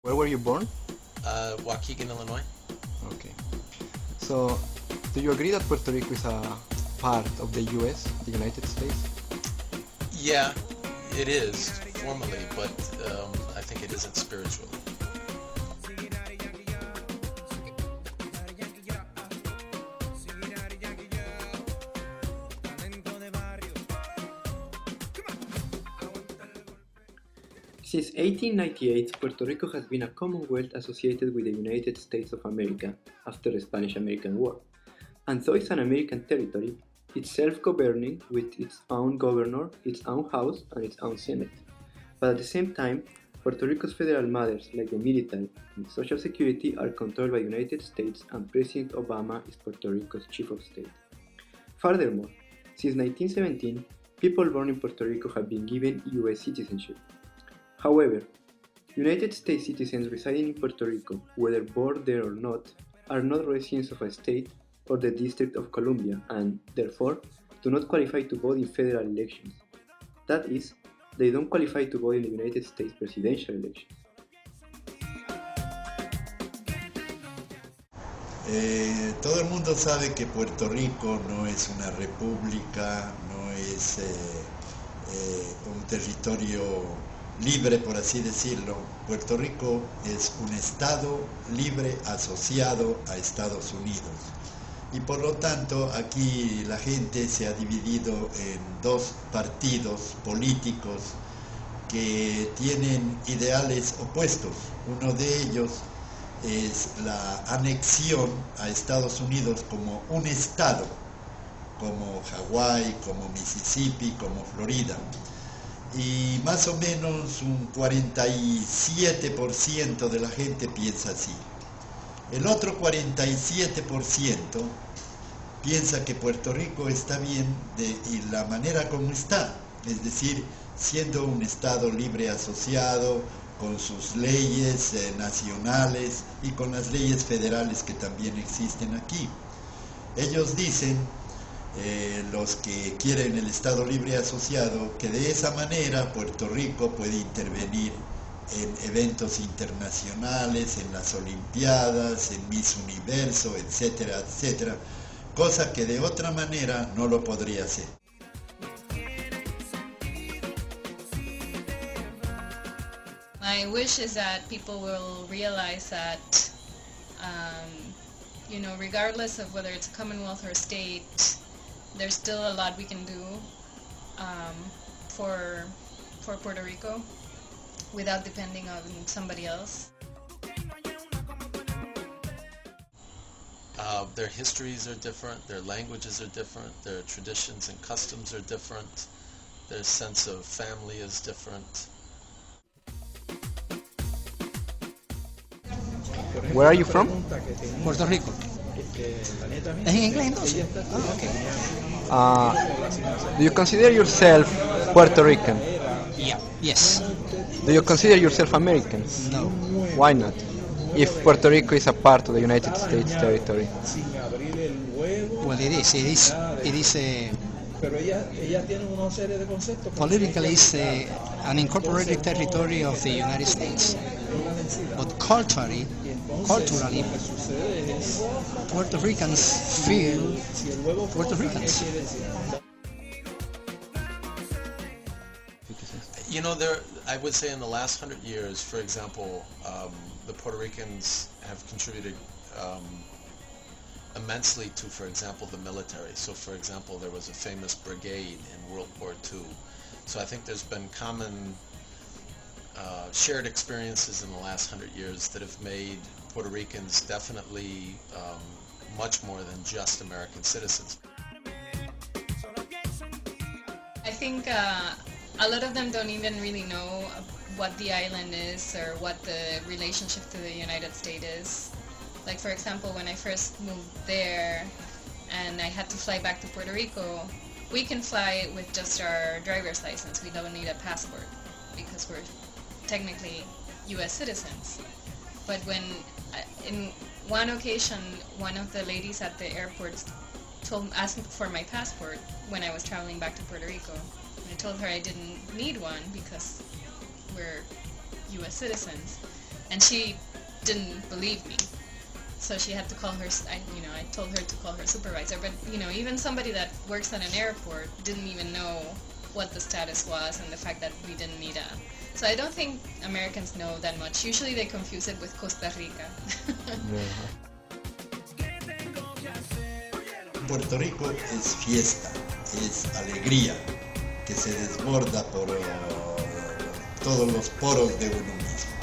Where were you born? Waukegan, Illinois. Okay. So, do you agree that Puerto Rico is a part of the US, the United States? Yeah, it is formally, but I think it isn't spiritually. Since 1898, Puerto Rico has been a Commonwealth associated with the United States of America after the Spanish-American War. And though it's an American territory, it's self-governing with its own governor, its own House, and its own Senate. But at the same time, Puerto Rico's federal matters like the military and Social Security are controlled by the United States, and President Obama is Puerto Rico's chief of state. Furthermore, since 1917, people born in Puerto Rico have been given US citizenship. However, United States citizens residing in Puerto Rico, whether born there or not, are not residents of a state or the District of Columbia and, therefore, do not qualify to vote in federal elections. That is, they don't qualify to vote in the United States presidential elections. Todo el mundo sabe que Puerto Rico no es una república, no es un territorio libre, por así decirlo. Puerto Rico es un estado libre asociado a Estados Unidos. Y por lo tanto aquí la gente se ha dividido en dos partidos políticos que tienen ideales opuestos. Uno de ellos es la anexión a Estados Unidos como un estado, como Hawái, como Mississippi, como Florida. Y más o menos un 47% de la gente piensa así. El otro 47% piensa que Puerto Rico está bien y la manera como está, es decir, siendo un estado libre asociado, con sus leyes nacionales y con las leyes federales que también existen aquí. Ellos dicen, los que quieren el Estado Libre Asociado, que de esa manera Puerto Rico puede intervenir en eventos internacionales, en las Olimpiadas, en Miss Universo, etcétera, etcétera, cosa que de otra manera no lo podría hacer. My wish is that people will realize that, regardless of whether it's a Commonwealth or a state, there's still a lot we can do for Puerto Rico without depending on somebody else. Their histories are different, their languages are different, their traditions and customs are different, their sense of family is different. Where are you from? Puerto Rico. ¿Es en inglés entonces? Do you consider yourself Puerto Rican? Yeah. Yes. Do you consider yourself American? No. Why not? If Puerto Rico is a part of the United States territory. Well, it is. It is politically it's an incorporated territory of the United States. But culturally, Puerto Ricans feel Puerto Ricans. I would say in the last 100 years, for example, the Puerto Ricans have contributed immensely to, for example, the military. So, for example, there was a famous brigade in World War II. So I think there's been common shared experiences in the last 100 years that have made Puerto Ricans definitely much more than just American citizens. I think a lot of them don't even really know what the island is or what the relationship to the United States is. Like, for example, when I first moved there and I had to fly back to Puerto Rico, we can fly with just our driver's license. We don't need a passport because we're technically US citizens. But when, in one occasion, one of the ladies at the airport asked me for my passport when I was traveling back to Puerto Rico. And I told her I didn't need one because we're US citizens. and she didn't believe me. So she had to call her, I told her to call her supervisor, but even somebody that works at an airport didn't even know what the status was and the fact that we didn't need a. So I don't think Americans know that much. Usually they confuse it with Costa Rica. Puerto Rico es fiesta, es alegría que se desborda por todos los poros de uno mismo.